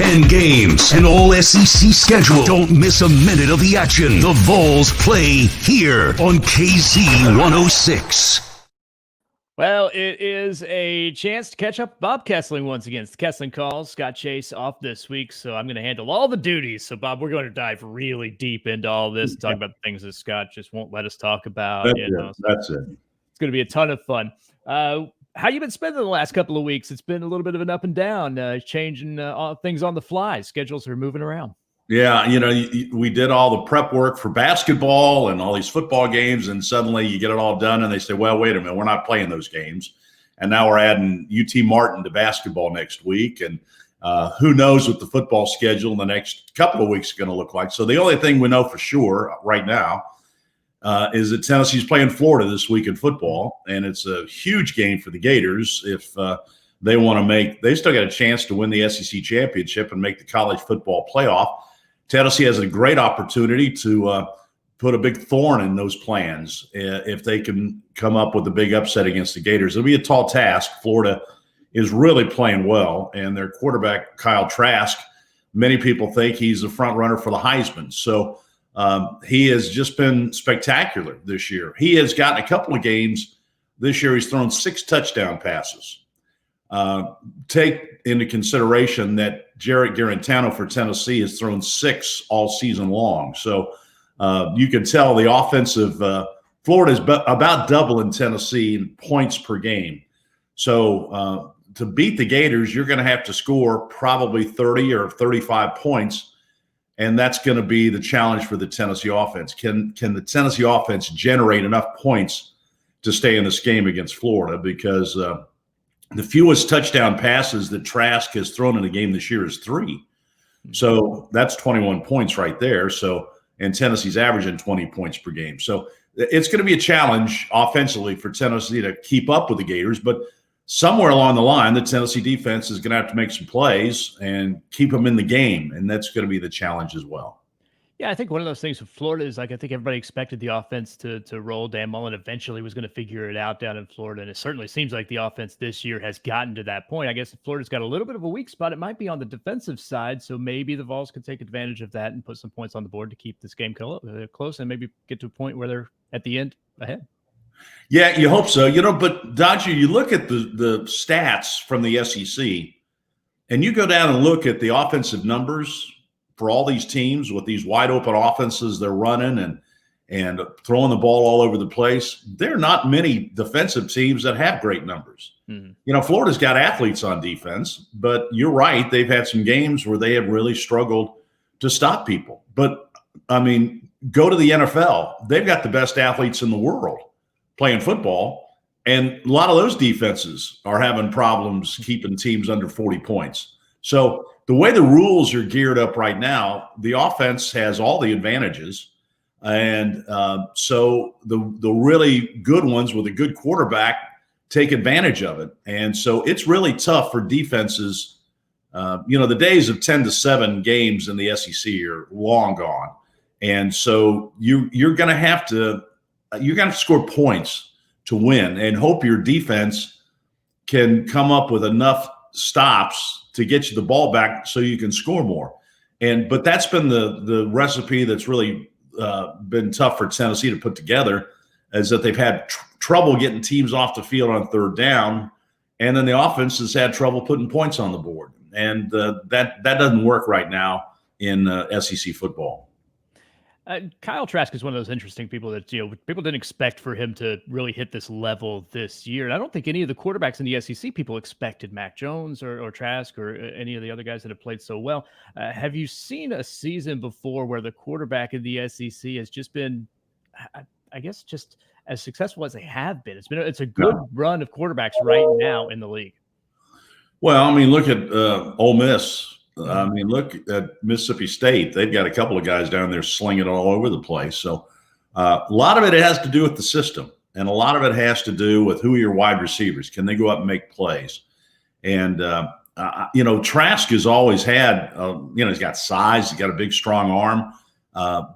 10 games, an all-SEC schedule. Don't miss a minute of the action. The Vols play here on KZ 106. Well, it is a chance to catch up Bob Kesling once again. It's the Kesling Calls. Scott Chase off this week, so I'm going to handle all the duties. So, Bob, we're going to dive really deep into all this, talk about the things that Scott just won't let us talk about. That's it. It's going to be a ton of fun. How you been spending the last couple of weeks? It's been a little bit of an up and down, changing things on the fly. Schedules are moving around. Yeah, we did all the prep work for basketball and all these football games, and suddenly you get it all done, and they say, well, wait a minute, we're not playing those games. And now we're adding UT Martin to basketball next week, and who knows what the football schedule in the next couple of weeks is going to look like. So the only thing we know for sure right now is that Tennessee's playing Florida this week in football, and it's a huge game for the Gators if they want to they still got a chance to win the SEC championship and make the college football playoff. Tennessee has a great opportunity to put a big thorn in those plans if they can come up with a big upset against the Gators. It'll be a tall task. Florida is really playing well, and their quarterback, Kyle Trask, many people think he's the front runner for the Heisman. So he has just been spectacular this year. He has gotten a couple of games this year. He's thrown 6 touchdown passes. Take into consideration that Jarrett Garantano for Tennessee has thrown 6 all season long. So you can tell the offensive Florida is about double in Tennessee in points per game. So to beat the Gators, you're going to have to score probably 30 or 35 points, and that's going to be the challenge for the Tennessee offense. Can the Tennessee offense generate enough points to stay in this game against Florida? Because the fewest touchdown passes that Trask has thrown in a game this year is 3. So that's 21 points right there. So, and Tennessee's averaging 20 points per game. So it's going to be a challenge offensively for Tennessee to keep up with the Gators. But somewhere along the line, the Tennessee defense is going to have to make some plays and keep them in the game. And that's going to be the challenge as well. Yeah, I think one of those things with Florida is, like, I think everybody expected the offense to roll. Dan Mullen eventually was going to figure it out down in Florida, and it certainly seems like the offense this year has gotten to that point. I guess Florida's got a little bit of a weak spot. It might be on the defensive side, so maybe the Vols could take advantage of that and put some points on the board to keep this game close and maybe get to a point where they're at the end ahead. Yeah, you hope so. But Dodger, you look at the stats from the SEC, and you go down and look at the offensive numbers for all these teams with these wide open offenses they're running and throwing the ball all over the place. There are not many defensive teams that have great numbers. Mm-hmm. Florida's got athletes on defense, but you're right. They've had some games where they have really struggled to stop people. But, I mean, go to the NFL. They've got the best athletes in the world playing football, and a lot of those defenses are having problems keeping teams under 40 points. So the way the rules are geared up right now, the offense has all the advantages. And so the really good ones with a good quarterback take advantage of it. And so it's really tough for defenses. The days of 10-7 games in the SEC are long gone. And so you're going to have to score points to win and hope your defense can come up with enough stops to get you the ball back so you can score more. But that's been the recipe that's really been tough for Tennessee to put together, is that they've had trouble getting teams off the field on third down, and then the offense has had trouble putting points on the board. And that doesn't work right now in SEC football. Kyle Trask is one of those interesting people that, people didn't expect for him to really hit this level this year. And I don't think any of the quarterbacks in the SEC people expected Mac Jones or Trask or any of the other guys that have played so well. Have you seen a season before where the quarterback in the SEC has just been, I guess, just as successful as they have been? It's a good run of quarterbacks right now in the league. Well, I mean, look at Ole Miss. I mean, look at Mississippi State. They've got a couple of guys down there slinging it all over the place. So a lot of it has to do with the system, and a lot of it has to do with who are your wide receivers. Can they go up and make plays? And, Trask has always had, he's got size. He's got a big, strong arm.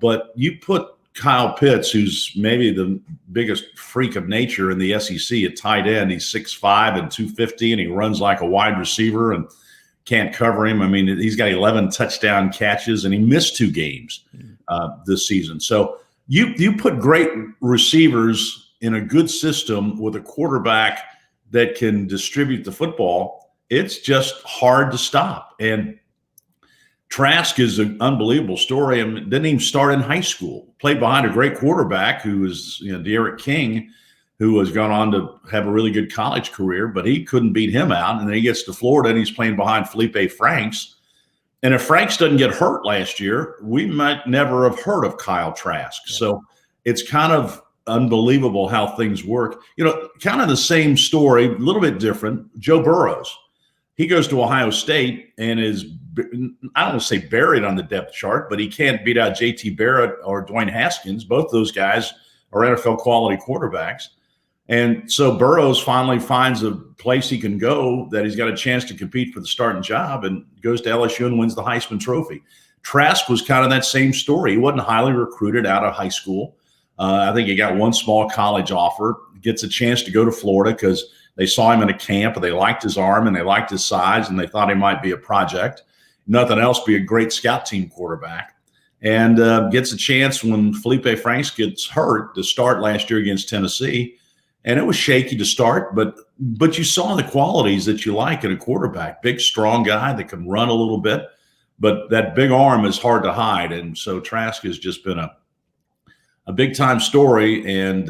But you put Kyle Pitts, who's maybe the biggest freak of nature in the SEC at tight end. He's 6'5" and 250, and he runs like a wide receiver. And can't cover him. I mean, he's got 11 touchdown catches, and he missed 2 games this season. So you put great receivers in a good system with a quarterback that can distribute the football. It's just hard to stop. And Trask is an unbelievable story. I mean, didn't even start in high school. Played behind a great quarterback who was, Derek King, who has gone on to have a really good college career, but he couldn't beat him out. And then he gets to Florida and he's playing behind Felipe Franks. And if Franks doesn't get hurt last year, we might never have heard of Kyle Trask. Yeah. So it's kind of unbelievable how things work. Kind of the same story, a little bit different. Joe Burrows. He goes to Ohio State and is, I don't want to say buried on the depth chart, but he can't beat out J.T. Barrett or Dwayne Haskins. Both those guys are NFL quality quarterbacks. And so Burrows finally finds a place he can go that he's got a chance to compete for the starting job and goes to LSU and wins the Heisman Trophy. Trask was kind of that same story. He wasn't highly recruited out of high school. I think he got one small college offer, gets a chance to go to Florida because they saw him in a camp and they liked his arm and they liked his size and they thought he might be a project. Nothing else, be a great scout team quarterback. And gets a chance when Felipe Franks gets hurt to start last year against Tennessee. And it was shaky to start, but you saw the qualities that you like in a quarterback. Big, strong guy that can run a little bit, but that big arm is hard to hide. And so Trask has just been a big-time story, and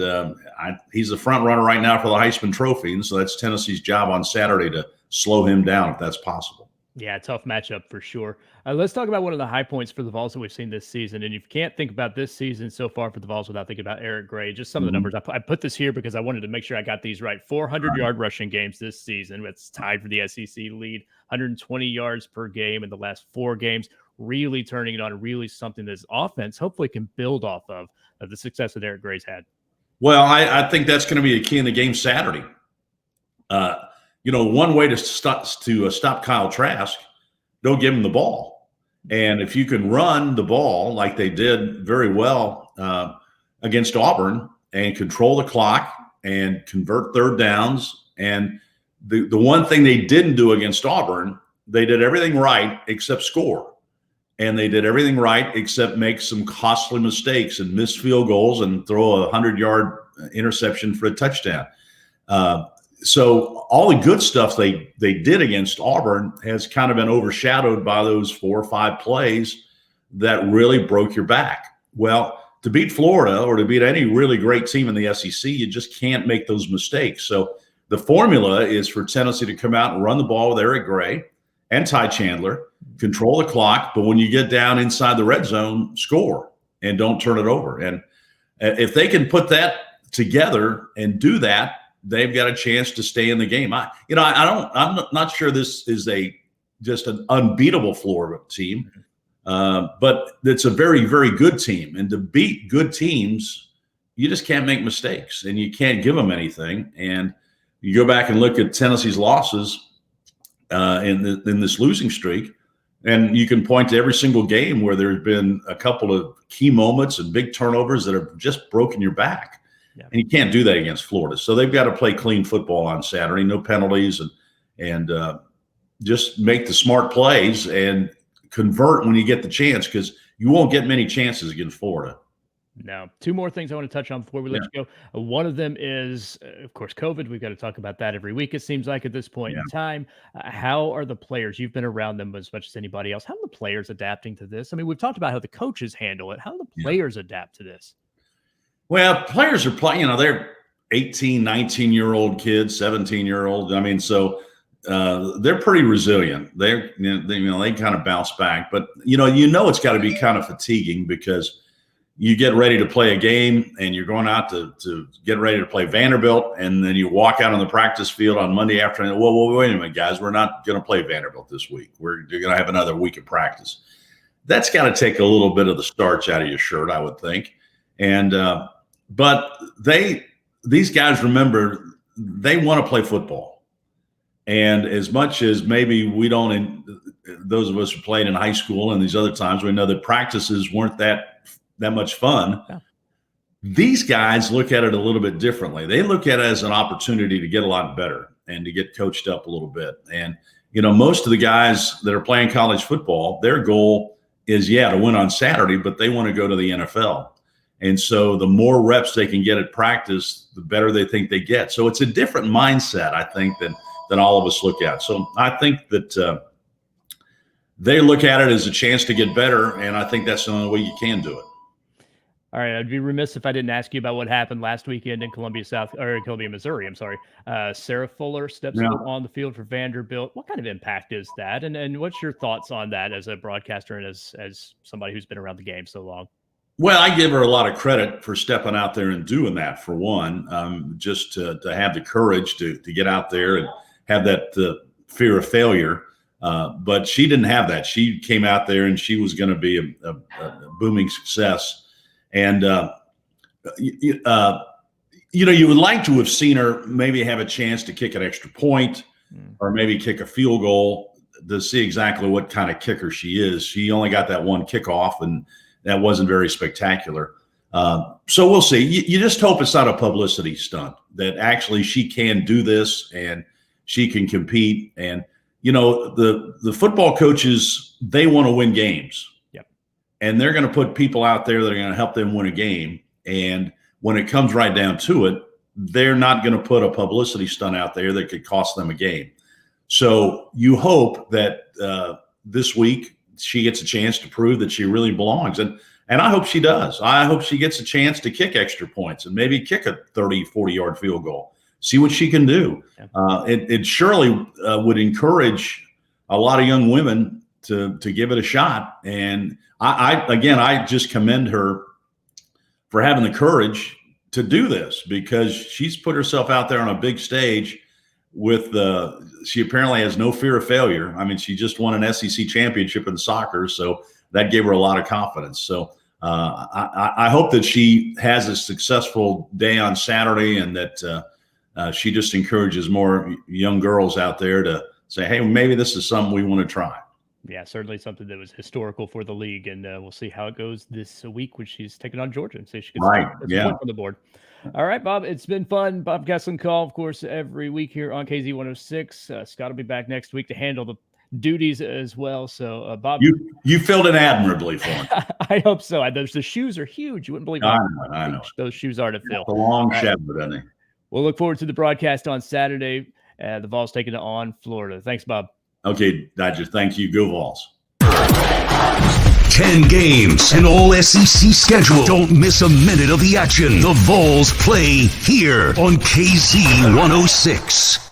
he's the front runner right now for the Heisman Trophy, and so that's Tennessee's job on Saturday to slow him down if that's possible. Yeah, tough matchup for sure. Let's talk about one of the high points for the Vols that we've seen this season. And you can't think about this season so far for the Vols without thinking about Eric Gray. Just some of the numbers. I put this here because I wanted to make sure I got these right. 400-yard rushing games this season. It's tied for the SEC lead. 120 yards per game in the last 4 games. Really turning it on, really something this offense hopefully can build off of the success that Eric Gray's had. Well, I think that's going to be a key in the game Saturday. One way to stop Kyle Trask, don't give him the ball. And if you can run the ball like they did very well against Auburn and control the clock and convert third downs, and the one thing they didn't do against Auburn, they did everything right except score. And they did everything right except make some costly mistakes and miss field goals and throw a 100-yard interception for a touchdown. So all the good stuff they did against Auburn has kind of been overshadowed by those 4 or 5 plays that really broke your back. Well, to beat Florida or to beat any really great team in the SEC, you just can't make those mistakes. So the formula is for Tennessee to come out and run the ball with Eric Gray and Ty Chandler, control the clock, but when you get down inside the red zone, score and don't turn it over. And if they can put that together and do that, they've got a chance to stay in the game. I'm not sure this is just an unbeatable Florida team, but it's a very, very good team. And to beat good teams, you just can't make mistakes and you can't give them anything. And you go back and look at Tennessee's losses in this losing streak, and you can point to every single game where there's been a couple of key moments and big turnovers that have just broken your back. Yeah. And you can't do that against Florida. So they've got to play clean football on Saturday, no penalties, and just make the smart plays and convert when you get the chance, because you won't get many chances against Florida. Now, 2 more things I want to touch on before we let you go. One of them is, of course, COVID. We've got to talk about that every week, it seems like, at this point in time. How are the players? You've been around them as much as anybody else. How are the players adapting to this? I mean, we've talked about how the coaches handle it. How do the players adapt to this? Well, players are playing, they're 18, 19-year-old kids, 17-year-old. I mean, so they're pretty resilient. They kind of bounce back. But, it's got to be kind of fatiguing because you get ready to play a game and you're going out to get ready to play Vanderbilt, and then you walk out on the practice field on Monday afternoon. Well, wait a minute, guys. We're not going to play Vanderbilt this week. You're going to have another week of practice. That's got to take a little bit of the starch out of your shirt, I would think. And but these guys, remember, they want to play football. And as much as maybe we don't, those of us who played in high school and these other times, we know that practices weren't that much fun. Yeah. These guys look at it a little bit differently. They look at it as an opportunity to get a lot better and to get coached up a little bit. And most of the guys that are playing college football, their goal is, to win on Saturday, but they want to go to the NFL. And so the more reps they can get at practice, the better they think they get. So it's a different mindset, I think, than all of us look at. So I think that they look at it as a chance to get better, and I think that's the only way you can do it. All right, I'd be remiss if I didn't ask you about what happened last weekend in Columbia, Missouri. I'm sorry. Sarah Fuller steps on the field for Vanderbilt. What kind of impact is that? And what's your thoughts on that as a broadcaster and as somebody who's been around the game so long? Well, I give her a lot of credit for stepping out there and doing that, for one, just to have the courage to get out there and have that fear of failure. But she didn't have that. She came out there and she was going to be a booming success. And, you would like to have seen her maybe have a chance to kick an extra point or maybe kick a field goal to see exactly what kind of kicker she is. She only got that one kickoff, and that wasn't very spectacular. So we'll see. You just hope it's not a publicity stunt, that actually she can do this and she can compete. And, the football coaches, they want to win games. And they're going to put people out there that are going to help them win a game. And when it comes right down to it, they're not going to put a publicity stunt out there that could cost them a game. So you hope that this week she gets a chance to prove that she really belongs. And I hope she does. I hope she gets a chance to kick extra points and maybe kick a 30, 40-yard field goal. See what she can do. It surely would encourage a lot of young women to give it a shot. And I just commend her for having the courage to do this, because she's put herself out there on a big stage she apparently has no fear of failure. I mean, she just won an SEC championship in soccer, so that gave her a lot of confidence. So I hope that she has a successful day on Saturday, and that she just encourages more young girls out there to say, hey, maybe this is something we want to try. Yeah, certainly something that was historical for the league, and we'll see how it goes this week when she's taking on Georgia and see if she gets a point on the board. All right, Bob, it's been fun. Bob Kesling call, of course, every week here on KZ 106. Scott will be back next week to handle the duties as well. So, Bob, you filled it admirably for me. I hope so. The shoes are huge. You wouldn't believe how I know. Those shoes are to fill. A long shadow, doesn't he? We'll look forward to the broadcast on Saturday. The Vols taking it on Florida. Thanks, Bob. Okay, Dodger. Thank you. Go Vols. 10 games, an all-SEC schedule. Don't miss a minute of the action. The Vols play here on KZ 106.